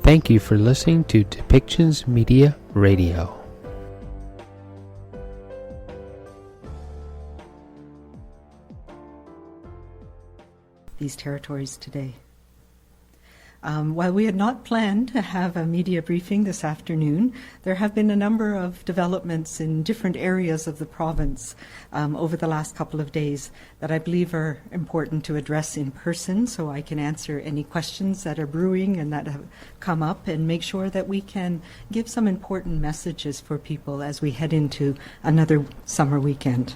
Thank you for listening to Depictions Media Radio. These territories today. While we had not planned to have a media briefing this afternoon, there have been a number of developments in different areas of the province over the last couple of days that I believe are important to address in person, so I can answer any questions that are brewing and that have come up and make sure that we can give some important messages for people as we head into another summer weekend.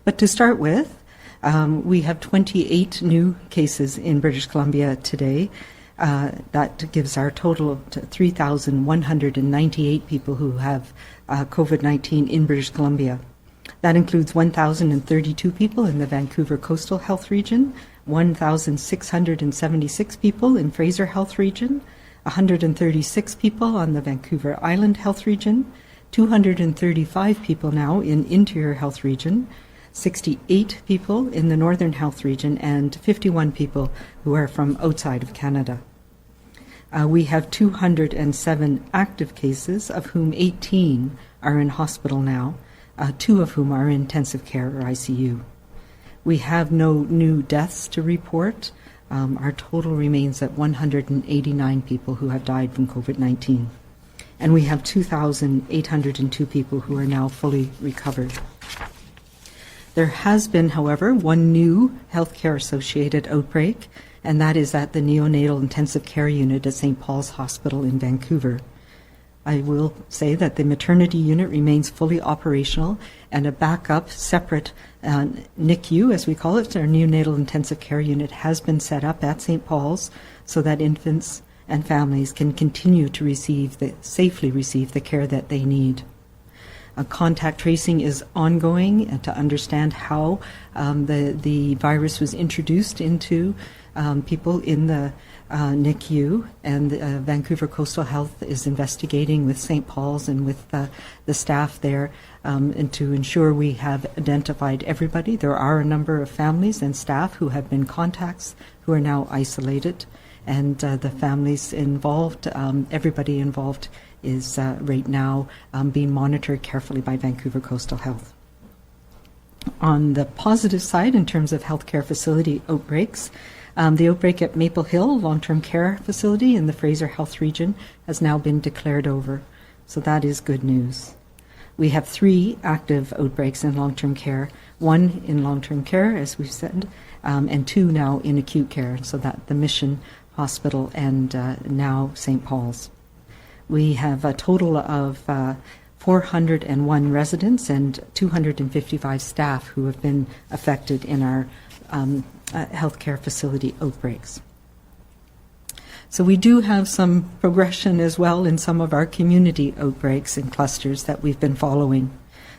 But to start with, we have 28 new cases in British Columbia today. That gives our total to 3,198 people who have COVID-19 in British Columbia. That includes 1,032 people in the Vancouver Coastal Health Region, 1,676 people in Fraser Health Region, 136 people on the Vancouver Island Health Region, 235 people now in Interior Health Region, 68 people in the Northern Health Region, and 51 people who are from outside of Canada. We have 207 active cases, of whom 18 are in hospital now, 2 of whom are in intensive care or ICU. We have no new deaths to report. Our total remains at 189 people who have died from COVID-19. And we have 2,802 people who are now fully recovered. There has been, however, one new healthcare-associated outbreak, and that is at the Neonatal Intensive Care Unit at St. Paul's Hospital in Vancouver. I will say that the maternity unit remains fully operational, and a backup, separate NICU, as we call it, our Neonatal Intensive Care Unit, has been set up at St. Paul's so that infants and families can continue to safely receive the care that they need. Contact tracing is ongoing to understand how the virus was introduced into people in the NICU, and Vancouver Coastal Health is investigating with St. Paul's and with the staff there and to ensure we have identified everybody. There are a number of families and staff who have been contacts who are now isolated, and the families involved, everybody involved is right now being monitored carefully by Vancouver Coastal Health. On the positive side, in terms of healthcare facility outbreaks, the outbreak at Maple Hill long-term care facility in the Fraser Health Region has now been declared over, so that is good news. We have 3 active outbreaks in long-term care, 1 in long-term care, as we've said, and 2 now in acute care, so that the Mission Hospital and now St. Paul's. We have a total of 401 residents and 255 staff who have been affected in our healthcare facility outbreaks. So we do have some progression as well in some of our community outbreaks and clusters that we've been following.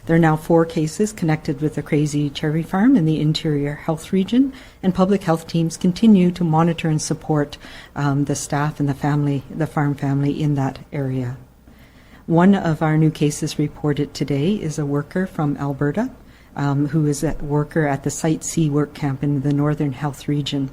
There are now 4 cases connected with the Crazy Cherry Farm in the Interior Health Region, and public health teams continue to monitor and support the staff and the farm family in that area. One of our new cases reported today is a worker from Alberta who is a worker at the Site C work camp in the Northern Health Region.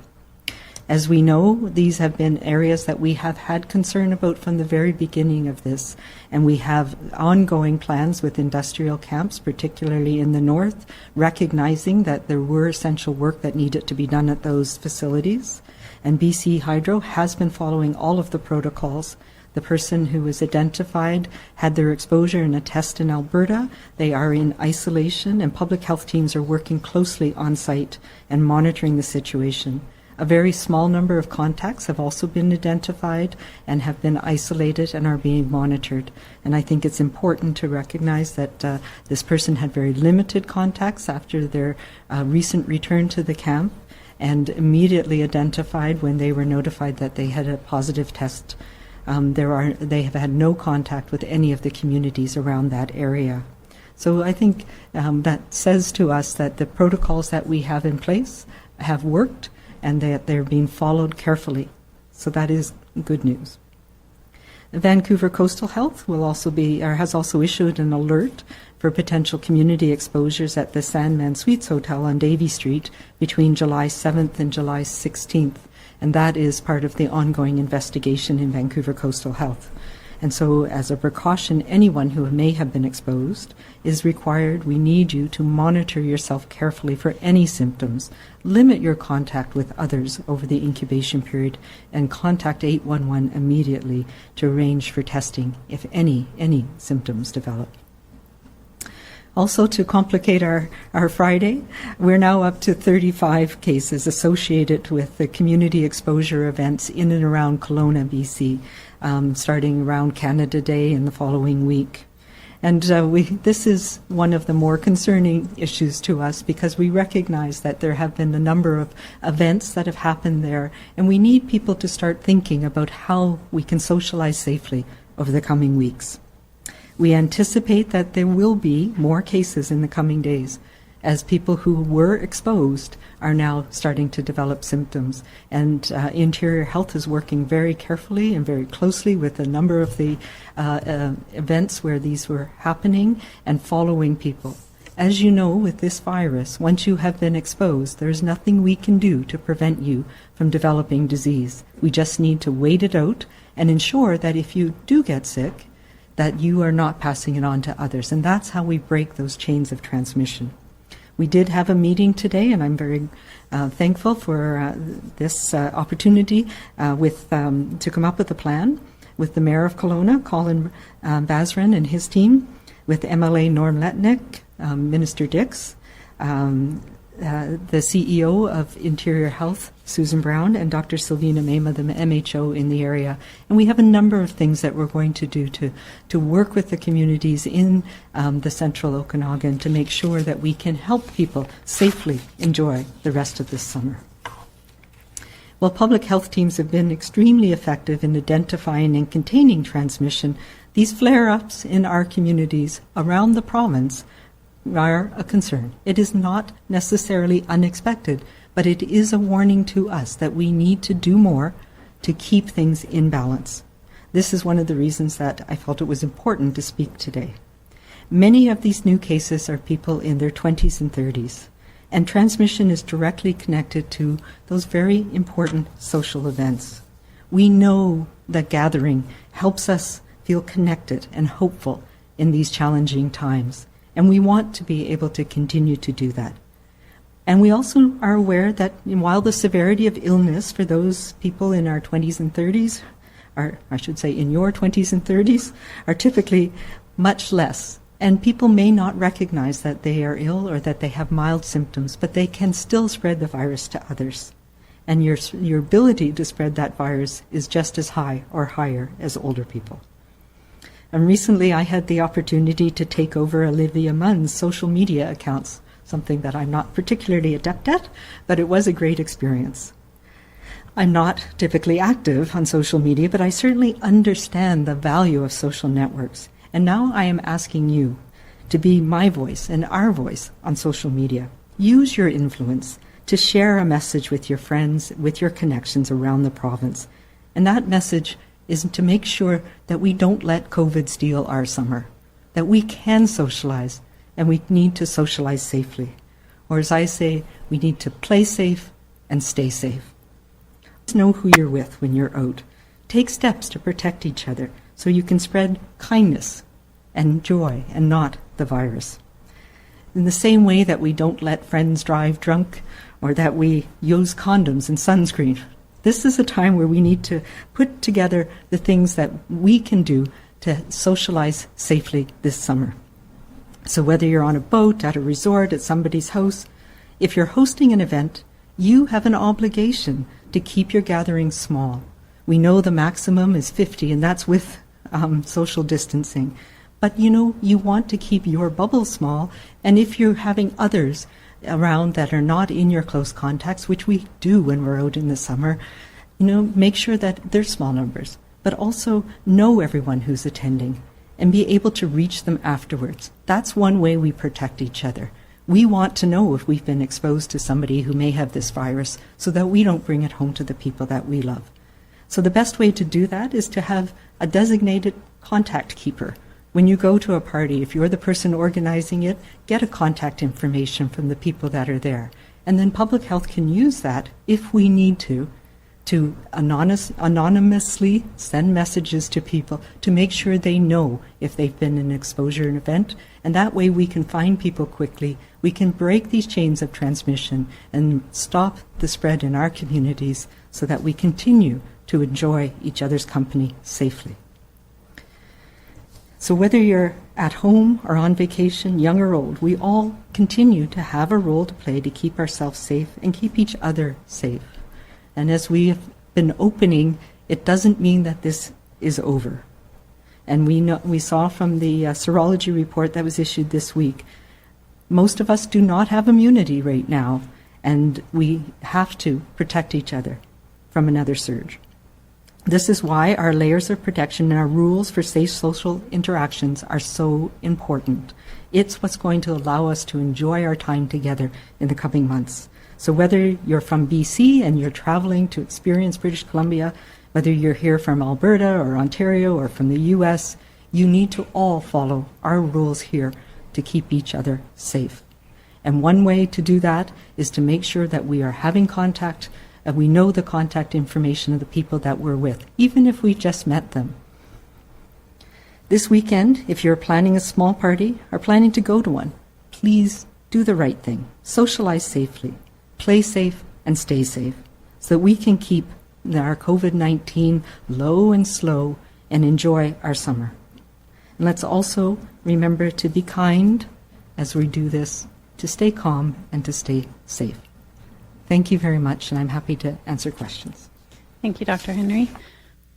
As we know, these have been areas that we have had concern about from the very beginning of this, and we have ongoing plans with industrial camps, particularly in the north, recognizing that there were essential work that needed to be done at those facilities. And BC Hydro has been following all of the protocols. The person who was identified had their exposure in a test in Alberta. They are in isolation, and public health teams are working closely on site and monitoring the situation. A very small number of contacts have also been identified and have been isolated and are being monitored. And I think it's important to recognize that this person had very limited contacts after their recent return to the camp, and immediately identified when they were notified that they had a positive test. They have had no contact with any of the communities around that area. So I think that says to us that the protocols that we have in place have worked, and that they're being followed carefully. So that is good news. Vancouver Coastal Health has also issued an alert for potential community exposures at the Sandman Suites Hotel on Davie Street between July 7th and July 16th. and that is part of the ongoing investigation in Vancouver Coastal Health. And so, as a precaution, anyone who may have been exposed is required. We need you to monitor yourself carefully for any symptoms. Limit your contact with others over the incubation period and contact 811 immediately to arrange for testing if any symptoms develop. Also, to complicate our Friday, we're now up to 35 cases associated with the community exposure events in and around Kelowna, BC, starting around Canada Day and the following week. And this is one of the more concerning issues to us because we recognize that there have been a number of events that have happened there, and we need people to start thinking about how we can socialize safely over the coming weeks. We anticipate that there will be more cases in the coming days as people who were exposed are now starting to develop symptoms. And Interior Health is working very carefully and very closely with a number of the events where these were happening and following people. As you know, with this virus, once you have been exposed, there's nothing we can do to prevent you from developing disease. We just need to wait it out and ensure that if you do get sick, that you are not passing it on to others. And that's how we break those chains of transmission. We did have a meeting today, and I'm very thankful for this opportunity to come up with a plan with the Mayor of Kelowna, Colin Basran, and his team, with MLA Norm Letnick, Minister Dix, the CEO of Interior Health, Susan Brown, and Dr. Silvina Mema, the MHO in the area. And we have a number of things that we're going to do to work with the communities in the central Okanagan to make sure that we can help people safely enjoy the rest of this summer. While public health teams have been extremely effective in identifying and containing transmission, these flare-ups in our communities around the province are a concern. It is not necessarily unexpected, but it is a warning to us that we need to do more to keep things in balance. This is one of the reasons that I felt it was important to speak today. Many of these new cases are people in their 20s and 30s, and transmission is directly connected to those very important social events. We know that gathering helps us feel connected and hopeful in these challenging times, and we want to be able to continue to do that. And we also are aware that while the severity of illness for those people in our 20s and 30s, or I should say in your 20s and 30s, are typically much less. And people may not recognize that they are ill or that they have mild symptoms, but they can still spread the virus to others. And your ability to spread that virus is just as high or higher as older people. And recently I had the opportunity to take over Olivia Munn's social media accounts, something that I'm not particularly adept at, but it was a great experience. I'm not typically active on social media, but I certainly understand the value of social networks. And now I am asking you to be my voice and our voice on social media. Use your influence to share a message with your friends, with your connections around the province. And that message is to make sure that we don't let COVID steal our summer, that we can socialize, and we need to socialize safely. Or as I say, we need to play safe and stay safe. Know who you're with when you're out. Take steps to protect each other so you can spread kindness and joy and not the virus. In the same way that we don't let friends drive drunk or that we use condoms and sunscreen, this is a time where we need to put together the things that we can do to socialize safely this summer. So whether you're on a boat, at a resort, at somebody's house, if you're hosting an event, you have an obligation to keep your gatherings small. We know the maximum is 50, and that's with social distancing. But you want to keep your bubble small, and if you're having others around that are not in your close contacts, which we do when we're out in the summer, make sure that they're small numbers, but also know everyone who's attending and be able to reach them afterwards. That's one way we protect each other. We want to know if we've been exposed to somebody who may have this virus so that we don't bring it home to the people that we love. So the best way to do that is to have a designated contact keeper. When you go to a party, if you're the person organizing it, get a contact information from the people that are there. And then public health can use that, if we need to to anonymously send messages to people to make sure they know if they've been in an exposure event, and that way we can find people quickly. We can break these chains of transmission and stop the spread in our communities so that we continue to enjoy each other's company safely. So whether you're at home or on vacation, young or old, we all continue to have a role to play to keep ourselves safe and keep each other safe. And as we have been opening, it doesn't mean that this is over. And we saw from the serology report that was issued this week, most of us do not have immunity right now, and we have to protect each other from another surge. This is why our layers of protection and our rules for safe social interactions are so important. It's what's going to allow us to enjoy our time together in the coming months. So whether you're from BC and you're traveling to experience British Columbia, whether you're here from Alberta or Ontario or from the US, you need to all follow our rules here to keep each other safe. And one way to do that is to make sure that we are having contact and we know the contact information of the people that we're with, even if we just met them. This weekend, if you're planning a small party or planning to go to one, please do the right thing. Socialize safely, play safe, and stay safe so that we can keep our COVID-19 low and slow and enjoy our summer. And let's also remember to be kind as we do this, to stay calm and to stay safe. Thank you very much, and I'm happy to answer questions. Thank you, Dr. Henry.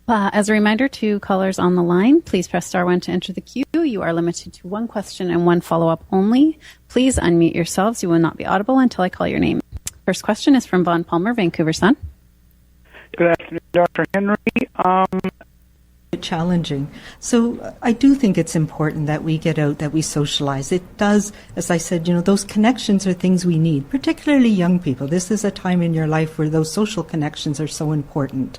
As a reminder to callers on the line, please press star 1 to enter the queue. You are limited to one question and one follow-up only. Please unmute yourselves. You will not be audible until I call your name. First question is from Vaughn Palmer, Vancouver Sun. Good afternoon, Dr. Henry. Challenging. So I do think it's important that we get out, that we socialize. It does, as I said, those connections are things we need, particularly young people. This is a time in your life where those social connections are so important.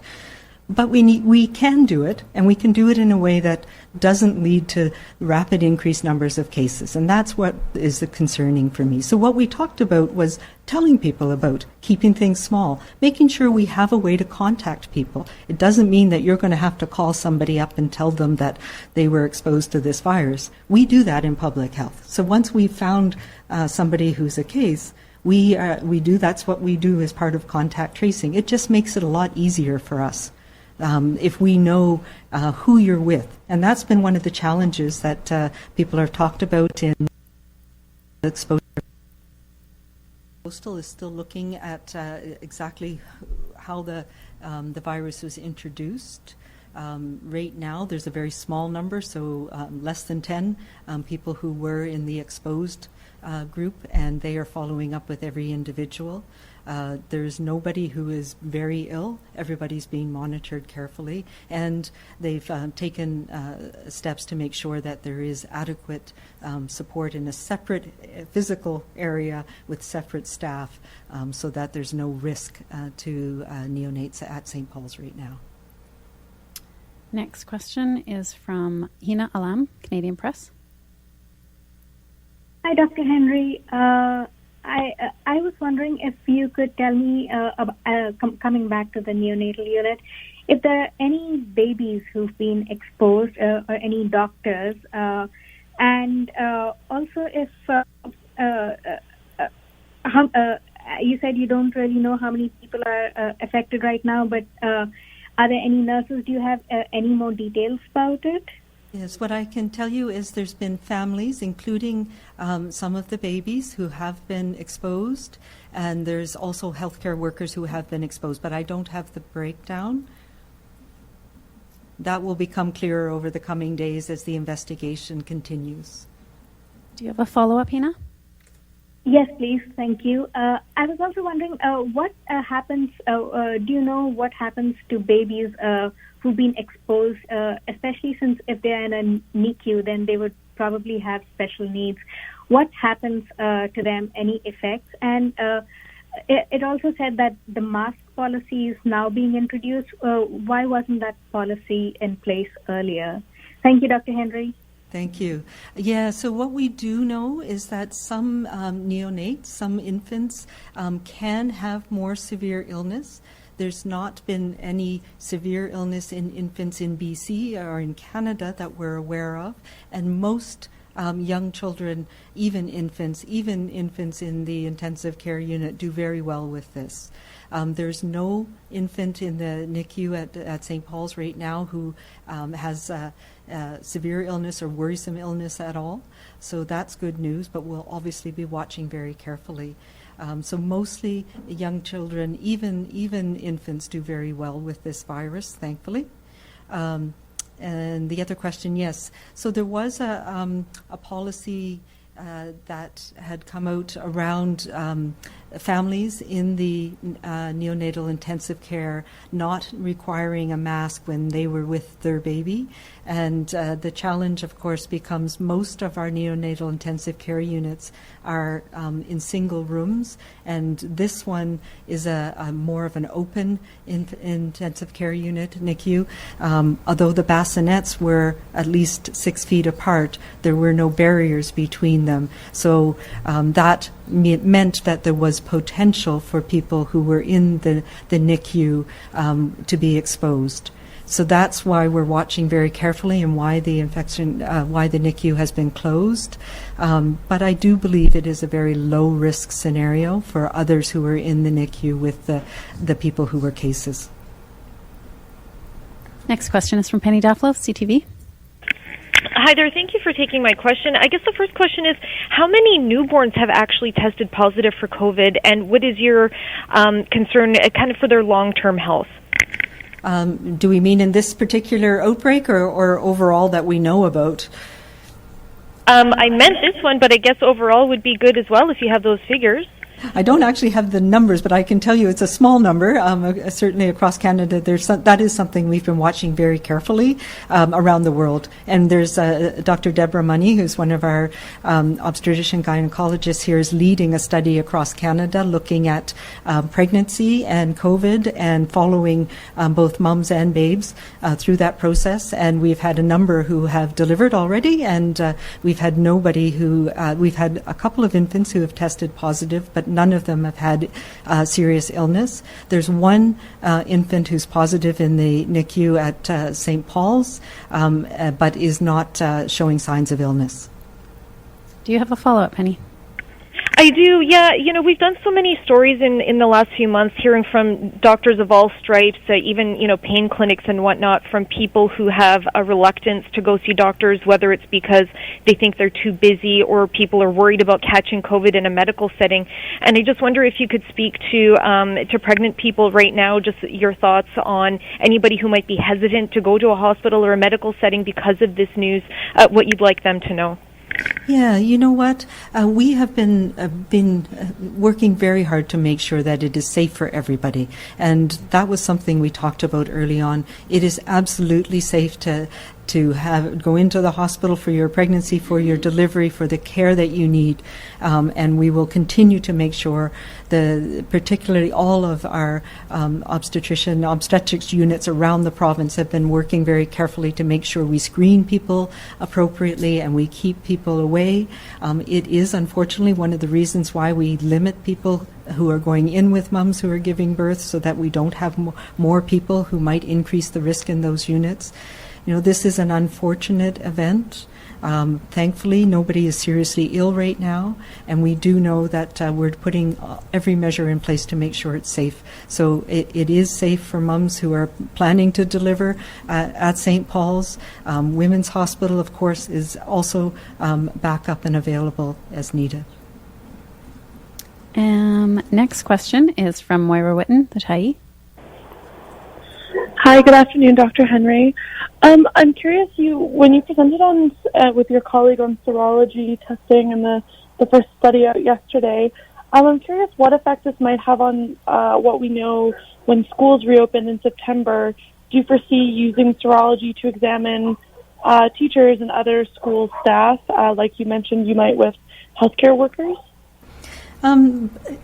But we can do it, and we can do it in a way that doesn't lead to rapid increased numbers of cases. And that's what is concerning for me. So what we talked about was telling people about keeping things small, making sure we have a way to contact people. It doesn't mean that you're going to have to call somebody up and tell them that they were exposed to this virus. We do that in public health. So once we've found somebody who's a case, that's what we do as part of contact tracing. It just makes it a lot easier for us. If we know who you're with. And that's been one of the challenges that people have talked about in exposure. Postal is still looking at exactly how the virus was introduced. Right now, there's a very small number, so less than 10 people who were in the exposed group, and they are following up with every individual. There's nobody who is very ill. Everybody's being monitored carefully, and they've taken steps to make sure that there is adequate support in a separate physical area with separate staff so that there's no risk to neonates at St. Paul's right now. Next question is from Hina Alam, Canadian Press. Hi, Dr. Henry. I was wondering if you could tell me, coming back to the neonatal unit, if there are any babies who've been exposed or any doctors, and also if you said you don't really know how many people are affected right now, but are there any nurses? Do you have any more details about it? Yes, what I can tell you is there's been families, including some of the babies who have been exposed, and there's also healthcare workers who have been exposed, but I don't have the breakdown. That will become clearer over the coming days as the investigation continues. Do you have a follow-up, Hina? Yes, please. Thank you. I was also wondering what happens, do you know what happens to babies who've been exposed, especially since if they're in a NICU, then they would probably have special needs. What happens to them, any effects? And it also said that the mask policy is now being introduced. Why wasn't that policy in place earlier? Thank you, Dr. Henry. Thank you. Yeah, so what we do know is that some neonates, some infants, can have more severe illness. There's not been any severe illness in infants in BC or in Canada that we're aware of, and most young children, even infants in the intensive care unit do very well with this. There's no infant in the NICU at St. Paul's right now who has severe illness or worrisome illness at all. So that's good news, but we'll obviously be watching very carefully. So mostly young children, even infants, do very well with this virus, thankfully. And the other question, yes. So there was a policy that had come out around families in the neonatal intensive care not requiring a mask when they were with their baby. And the challenge, of course, becomes most of our neonatal intensive care units are in single rooms, and this one is a more of an open intensive care unit, NICU. Although the bassinets were at least 6 feet apart, there were no barriers between them. So that meant that there was potential for people who were in the NICU to be exposed. So that's why we're watching very carefully and why the NICU has been closed. But I do believe it is a very low risk scenario for others who are in the NICU with the people who were cases. Next question is from Penny Dafflo, CTV. Hi there. Thank you for taking my question. I guess the first question is, how many newborns have actually tested positive for COVID, and what is your concern kind of for their long-term health? Do we mean in this particular outbreak or overall that we know about? I meant this one, but I guess overall would be good as well if you have those figures. I don't actually have the numbers, but I can tell you it's a small number. Certainly across Canada, that is something we've been watching very carefully around the world. And there's Dr. Deborah Money, who's one of our obstetrician gynecologists here, is leading a study across Canada looking at pregnancy and COVID and following both mums and babes through that process. And we've had a number who have delivered already, and we've had we've had a couple of infants who have tested positive, but none of them have had serious illness. There's one infant who's positive in the NICU at St. Paul's, but is not showing signs of illness. Do you have a follow-up, Penny? I do, yeah. We've done so many stories in the last few months, hearing from doctors of all stripes, even, pain clinics and whatnot, from people who have a reluctance to go see doctors, whether it's because they think they're too busy or people are worried about catching COVID in a medical setting. And I just wonder if you could speak to pregnant people right now, just your thoughts on anybody who might be hesitant to go to a hospital or a medical setting because of this news, what you'd like them to know. Yeah, you know what? We have been working very hard to make sure that it is safe for everybody, and that was something we talked about early on. It is absolutely safe to go into the hospital for your pregnancy, for your delivery, for the care that you need, and we will continue to make sure particularly all of our obstetrics units around the province have been working very carefully to make sure we screen people appropriately and we keep people away. It is unfortunately one of the reasons why we limit people who are going in with mums who are giving birth, so that we don't have more people who might increase the risk in those units. This is an unfortunate event. Thankfully, nobody is seriously ill right now, and we do know that we're putting every measure in place to make sure it's safe. So it is safe for mums who are planning to deliver at St. Paul's. Women's Hospital, of course, is also back up and available as needed. Next question is from Moira Witten, the Tyee. Hi, good afternoon, Dr. Henry. I'm curious, when you presented on with your colleague on serology testing and the first study out yesterday, I'm curious what effect this might have on what we know when schools reopen in September. Do you foresee using serology to examine teachers and other school staff, like you mentioned you might with healthcare workers?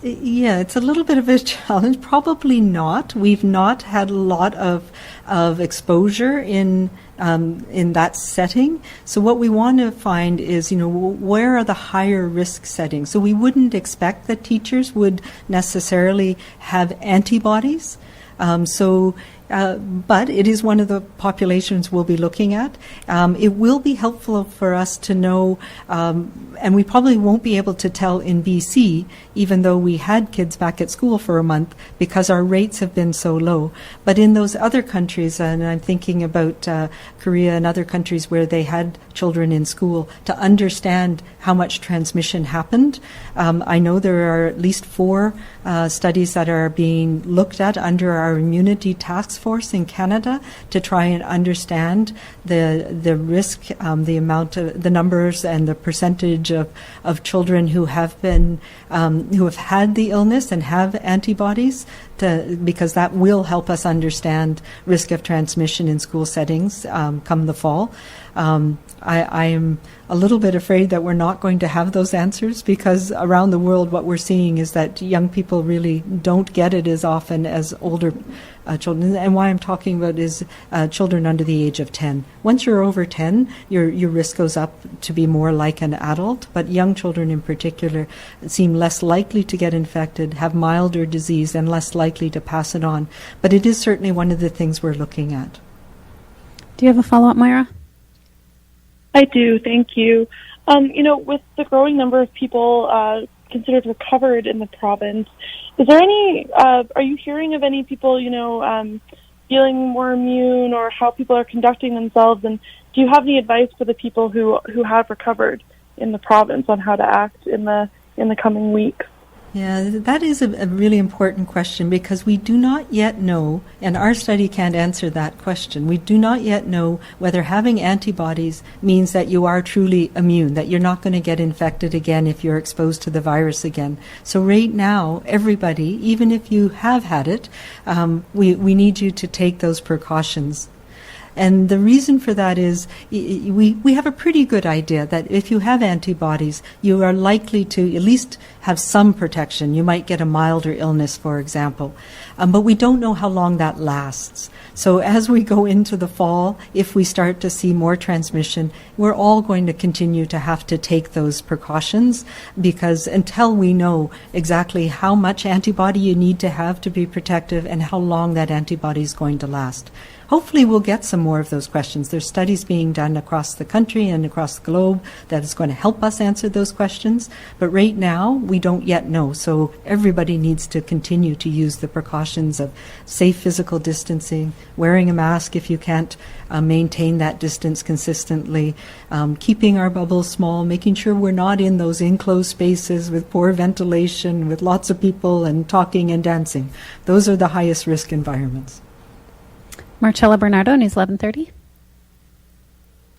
Yeah, it's a little bit of a challenge. Probably not. We've not had a lot of exposure in in that setting. So what we want to find is, where are the higher risk settings? So we wouldn't expect that teachers would necessarily have antibodies. But it is one of the populations we'll be looking at. It will be helpful for us to know, and we probably won't be able to tell in BC, even though we had kids back at school for a month, because our rates have been so low. But in those other countries, and I'm thinking about Korea and other countries where they had children in school, to understand how much transmission happened. I know there are at least 4 studies that are being looked at under our immunity task force in Canada to try and understand the risk, the amount of the numbers and the percentage of children who have been who have had the illness and have antibodies, because that will help us understand risk of transmission in school settings come the fall. I am a little bit afraid that we're not going to have those answers, because around the world what we're seeing is that young people really don't get it as often as older children. And why I'm talking about is children under the age of 10. Once you're over 10, your risk goes up to be more like an adult, but young children in particular seem less likely to get infected, have milder disease, and less likely to pass it on. But it is certainly one of the things we're looking at. Do you have a follow-up, Myra? I do, thank you. With the growing number of people considered recovered in the province, is there any, are you hearing of any people, feeling more immune, or how people are conducting themselves? And do you have any advice for the people who have recovered in the province on how to act in the coming weeks? Yeah, that is a really important question, because we do not yet know, and our study can't answer that question, we do not yet know whether having antibodies means that you are truly immune, that you're not going to get infected again if you're exposed to the virus again. So right now, everybody, even if you have had it, we need you to take those precautions. And the reason for that is we have a pretty good idea that if you have antibodies, you are likely to at least have some protection. You might get a milder illness, for example. But we don't know how long that lasts. So as we go into the fall, if we start to see more transmission, we're all going to continue to have to take those precautions, because until we know exactly how much antibody you need to have to be protective and how long that antibody is going to last. Hopefully we'll get some more of those questions. There's studies being done across the country and across the globe that is going to help us answer those questions. But right now, we don't yet know. So everybody needs to continue to use the precautions of safe physical distancing, wearing a mask if you can't maintain that distance consistently, keeping our bubbles small, making sure we're not in those enclosed spaces with poor ventilation, with lots of people and talking and dancing. Those are the highest risk environments. Marcella Bernardo, News 1130.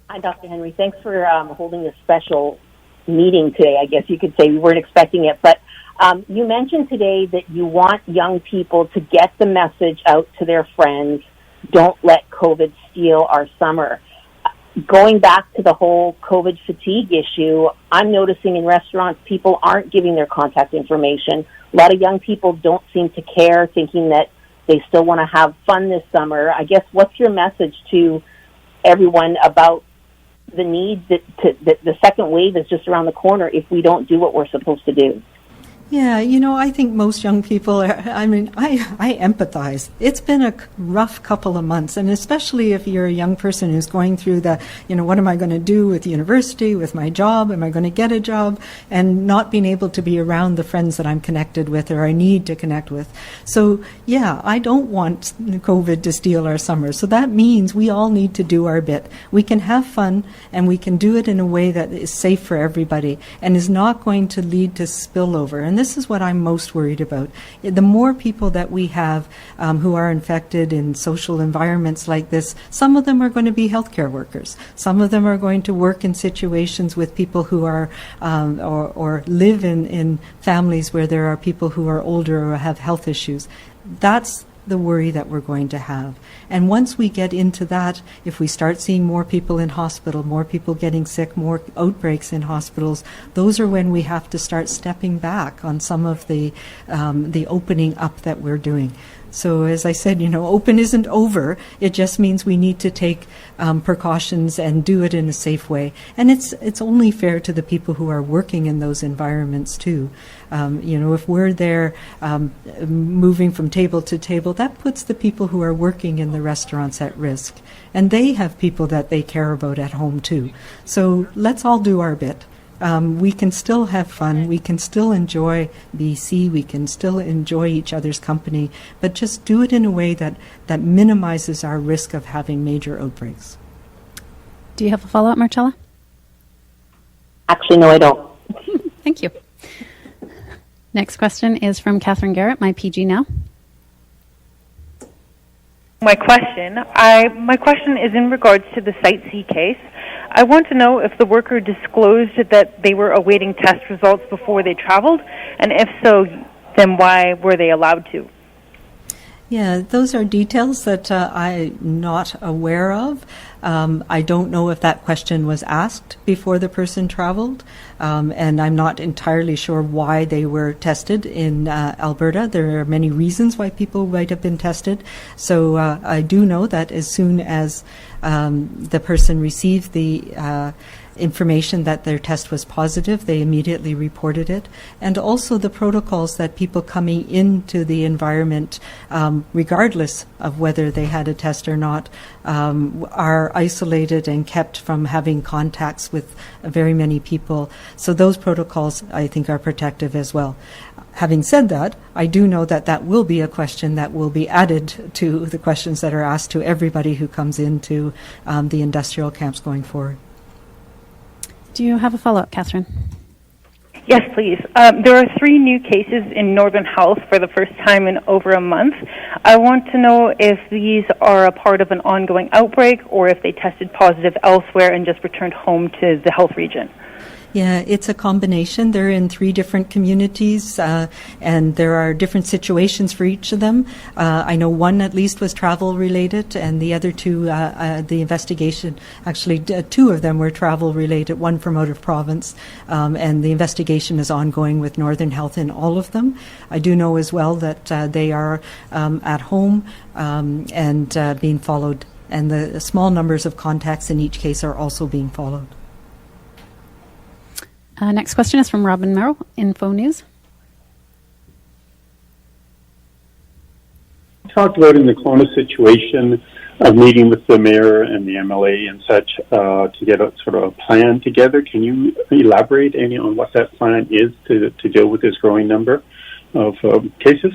Hi, Dr. Henry. Thanks for holding this special meeting today. I guess you could say we weren't expecting it. But you mentioned today that you want young people to get the message out to their friends, don't let COVID steal our summer. Going back to the whole COVID fatigue issue, I'm noticing in restaurants people aren't giving their contact information. A lot of young people don't seem to care, thinking that they still want to have fun this summer. I guess, what's your message to everyone about the need that the second wave is just around the corner if we don't do what we're supposed to do? Yeah, I think most young people I empathize. It's been a rough couple of months, and especially if you're a young person who's going through what am I going to do with university, with my job, am I going to get a job, and not being able to be around the friends that I'm connected with or I need to connect with. So, yeah, I don't want COVID to steal our summer. So that means we all need to do our bit. We can have fun, and we can do it in a way that is safe for everybody and is not going to lead to spillover. And this is what I'm most worried about. The more people that we have who are infected in social environments like this, some of them are going to be healthcare workers. Some of them are going to work in situations with people who are or live in families where there are people who are older or have health issues. That's the worry that we're going to have. And once we get into that, if we start seeing more people in hospital, more people getting sick, more outbreaks in hospitals, those are when we have to start stepping back on some of the opening up that we're doing. So as I said, open isn't over. It just means we need to take precautions and do it in a safe way. And it's only fair to the people who are working in those environments too. If we're there moving from table to table, that puts the people who are working in the restaurants at risk. And they have people that they care about at home too. So let's all do our bit. We can still have fun. We can still enjoy BC. We can still enjoy each other's company, but just do it in a way that minimizes our risk of having major outbreaks. Do you have a follow-up, Marcella? Actually, no, I don't. Thank you. Next question is from Catherine Garrett, My PG Now. My question is in regards to the Site C case. I want to know if the worker disclosed that they were awaiting test results before they traveled, and if so, then why were they allowed to? Yeah, those are details that I'm not aware of. I don't know if that question was asked before the person traveled, and I'm not entirely sure why they were tested in Alberta. There are many reasons why people might have been tested. So I do know that as soon as the person received the information that their test was positive, they immediately reported it. And also the protocols that people coming into the environment, regardless of whether they had a test or not, are isolated and kept from having contacts with very many people. So those protocols, I think, are protective as well. Having said that, I do know that that will be a question that will be added to the questions that are asked to everybody who comes into the industrial camps going forward. Do you have a follow-up, Catherine? Yes, please. There are 3 new cases in Northern Health for the first time in over a month. I want to know if these are a part of an ongoing outbreak or if they tested positive elsewhere and just returned home to the health region. Yeah, it's a combination. They're in 3 different communities, and there are different situations for each of them. I know one at least was travel-related, and the other 2, the investigation, actually 2 of them were travel-related, one from out of province, and the investigation is ongoing with Northern Health in all of them. I do know as well that they are at home and being followed, and the small numbers of contacts in each case are also being followed. Next question is from Robin Merrill, Info News. Talked about in the Kelowna situation of meeting with the mayor and the MLA and such to get a sort of a plan together. Can you elaborate any on what that plan is to deal with this growing number of cases?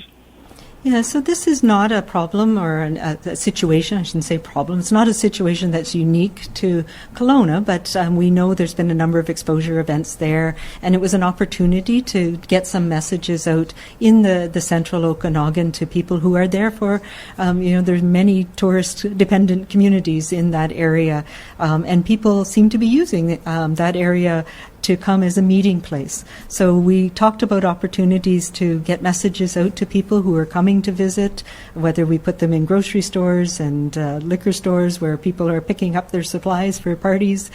Yeah, so this is not a problem or a situation, I shouldn't say problem. It's not a situation that's unique to Kelowna, but we know there's been a number of exposure events there, and it was an opportunity to get some messages out in the central Okanagan to people who are there for, there's many tourist-dependent communities in that area, and people seem to be using that area to come as a meeting place. So we talked about opportunities to get messages out to people who are coming to visit, whether we put them in grocery stores and liquor stores where people are picking up their supplies for parties,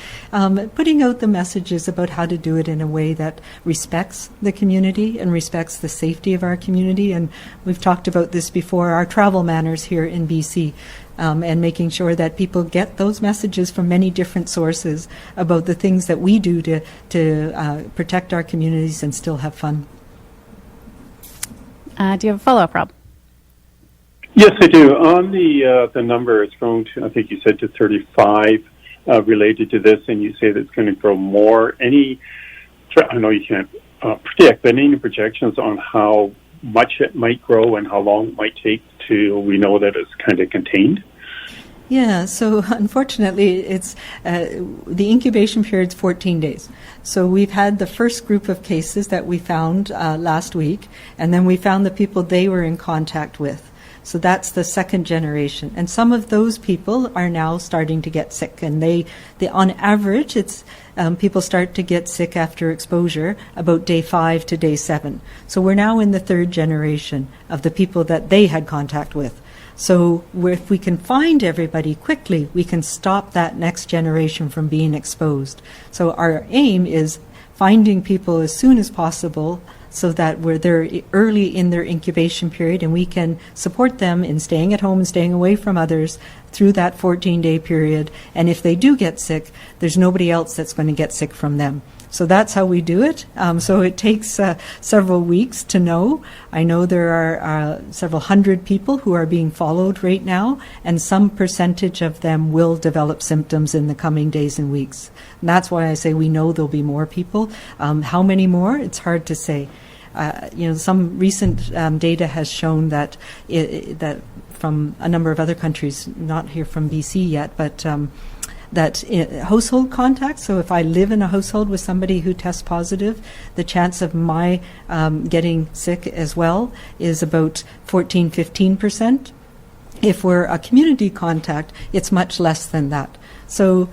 putting out the messages about how to do it in a way that respects the community and respects the safety of our community. And we've talked about this before, our travel manners here in BC. And making sure that people get those messages from many different sources about the things that we do to protect our communities and still have fun. Do you have a follow-up, Rob? Yes, I do. On the number, it's grown to, I think you said, to 35 related to this, and you say that it's going to grow more. I know you can't predict, but any projections on how much it might grow and how long it might take till we know that it's kind of contained? Yeah, so unfortunately, it's the incubation period's 14 days. So we've had the first group of cases that we found last week, and then we found the people they were in contact with. So that's the second generation. And some of those people are now starting to get sick. And they on average, it's people start to get sick after exposure about day 5 to day 7. So we're now in the third generation of the people that they had contact with. So if we can find everybody quickly, we can stop that next generation from being exposed. So our aim is finding people as soon as possible so that they're early in their incubation period, and we can support them in staying at home and staying away from others through that 14-day period. And if they do get sick, there's nobody else that's going to get sick from them. So that's how we do it. So it takes several weeks to know. I know there are several hundred people who are being followed right now, and some percentage of them will develop symptoms in the coming days and weeks. And that's why I say we know there'll be more people. How many more? It's hard to say. Some recent data has shown that that from a number of other countries, not here from BC yet, but that household contacts, so if I live in a household with somebody who tests positive, the chance of my getting sick as well is about 14-15%. If we're a community contact, it's much less than that. So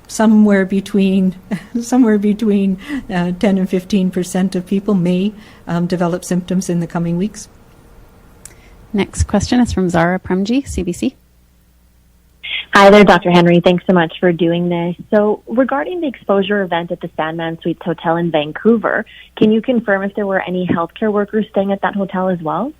somewhere between 10 and 15% of people may develop symptoms in the coming weeks. Next question is from Zara Premji, CBC. Hi there, Dr. Henry. Thanks so much for doing this. So regarding the exposure event at the Sandman Suites Hotel in Vancouver, can you confirm if there were any healthcare workers staying at that hotel as well?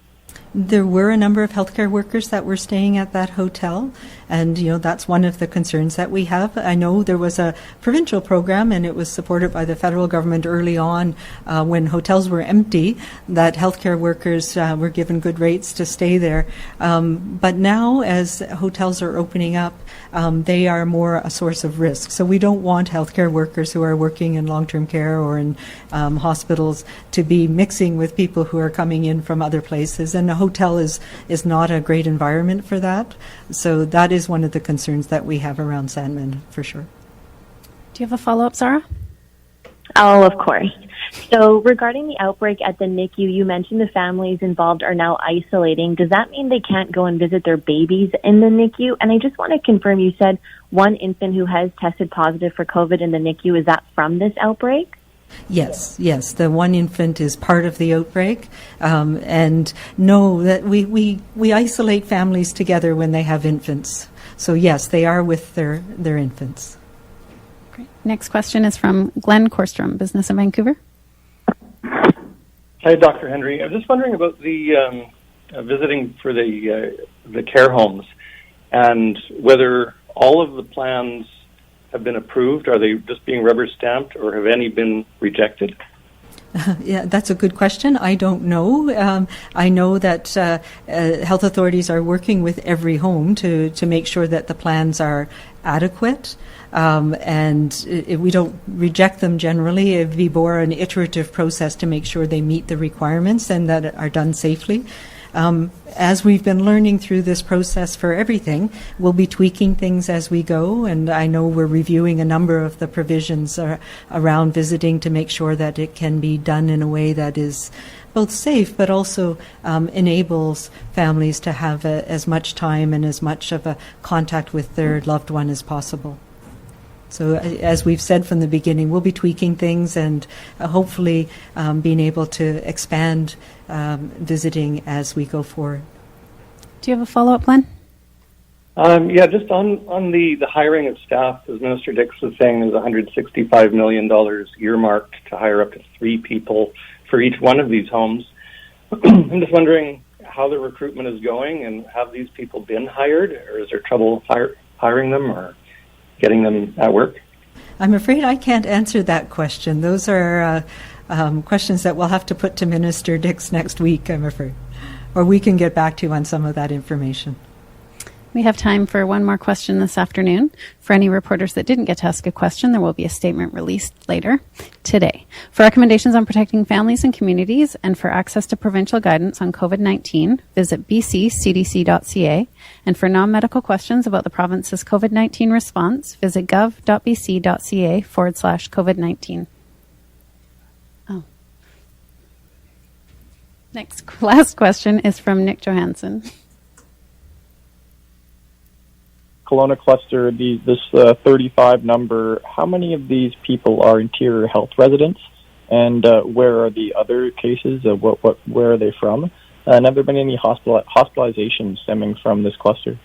There were a number of healthcare workers that were staying at that hotel, and that's one of the concerns that we have. I know there was a provincial program, and it was supported by the federal government early on when hotels were empty, that healthcare workers were given good rates to stay there. But now, as hotels are opening up, they are more a source of risk. So we don't want healthcare workers who are working in long-term care or in hospitals to be mixing with people who are coming in from other places. And a hotel is not a great environment for that. So that is one of the concerns that we have around Sandman, for sure. Do you have a follow-up, Sarah? Oh, of course. So regarding the outbreak at the NICU, you mentioned the families involved are now isolating. Does that mean they can't go and visit their babies in the NICU? And I just want to confirm, you said one infant who has tested positive for COVID in the NICU, is that from this outbreak? Yes. The one infant is part of the outbreak, and no, that we isolate families together when they have infants. So yes, they are with their infants. Great. Next question is from Glenn Korstrom, Business of Vancouver. Hi, Dr. Henry. I'm just wondering about the visiting for the care homes and whether all of the plans have been approved. Are they just being rubber stamped, or have any been rejected? Yeah, that's a good question. I don't know. I know that health authorities are working with every home to make sure that the plans are adequate. And we don't reject them generally. It would be more an iterative process to make sure they meet the requirements and that are done safely. As we've been learning through this process for everything, we'll be tweaking things as we go, and I know we're reviewing a number of the provisions around visiting to make sure that it can be done in a way that is both safe but also enables families to have as much time and as much of a contact with their loved one as possible. So as we've said from the beginning, we'll be tweaking things and hopefully being able to expand visiting as we go forward. Do you have a follow-up, Glenn? Yeah, just on the hiring of staff, as Minister Dix was saying, there's $165 million earmarked to hire up to 3 people for each one of these homes. I'm just wondering how the recruitment is going, and have these people been hired, or is there trouble hiring them or getting them at work? I'm afraid I can't answer that question. Those are questions that we'll have to put to Minister Dix next week, I'm afraid. Or we can get back to you on some of that information. We have time for one more question this afternoon. For any reporters that didn't get to ask a question, there will be a statement released later today. For recommendations on protecting families and communities and for access to provincial guidance on COVID-19, visit bccdc.ca. And for non-medical questions about the province's COVID-19 response, visit gov.bc.ca/COVID-19. Oh. Last question is from Nick Johansson. Kelowna cluster, this 35 number, how many of these people are interior health residents, and where are the other cases? Where are they from? And have there been any hospitalizations stemming from this cluster?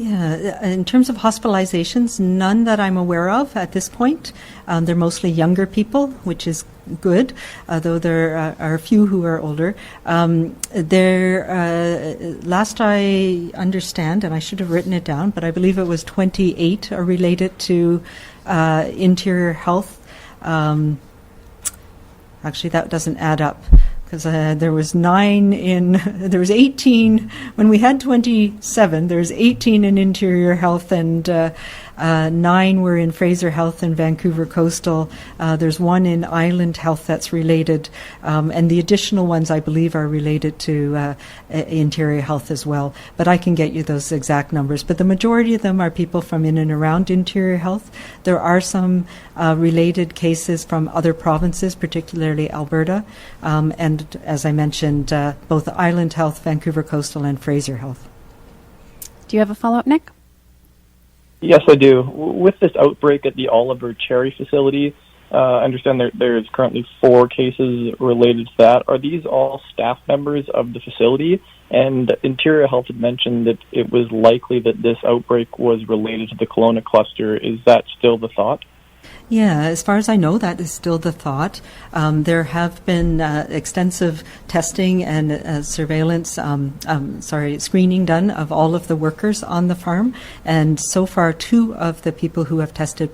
Yeah, in terms of hospitalizations, none that I'm aware of at this point. They're mostly younger people, which is good, though there are a few who are older. Last I understand, and I should have written it down, but I believe it was 28 are related to interior health. Actually, that doesn't add up, because there was 18 when we had 27. There's 18 in interior health, and 9 were in Fraser Health and Vancouver Coastal. There's 1 in Island Health that's related, and the additional ones I believe are related to interior health as well. But I can get you those exact numbers. But the majority of them are people from in and around interior health. There are some related cases from other provinces, particularly Alberta, and as I mentioned, both Island Health, Vancouver Coastal, and Fraser Health. Do you have a follow-up, Nick? Yes, I do. With this outbreak at the Oliver Cherry facility, I understand there's currently 4 cases related to that. Are these all staff members of the facility? And Interior Health had mentioned that it was likely that this outbreak was related to the Kelowna cluster. Is that still the thought? Yeah, as far as I know, that is still the thought. There have been extensive testing and surveillance, screening done of all of the workers on the farm. And so far, 2 of the people who have tested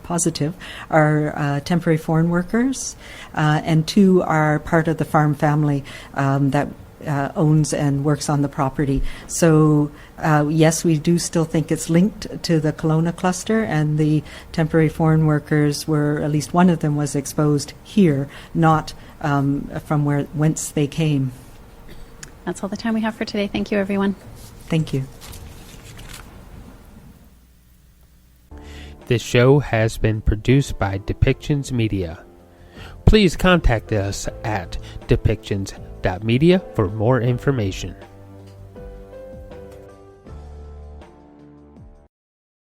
positive are temporary foreign workers, and 2 are part of the farm family that owns and works on the property. So yes, we do still think it's linked to the Kelowna cluster, and the temporary foreign workers were, at least one of them was exposed here, not from whence they came. That's all the time we have for today. Thank you, everyone. Thank you. This show has been produced by Depictions Media. Please contact us at depictions.media for more information.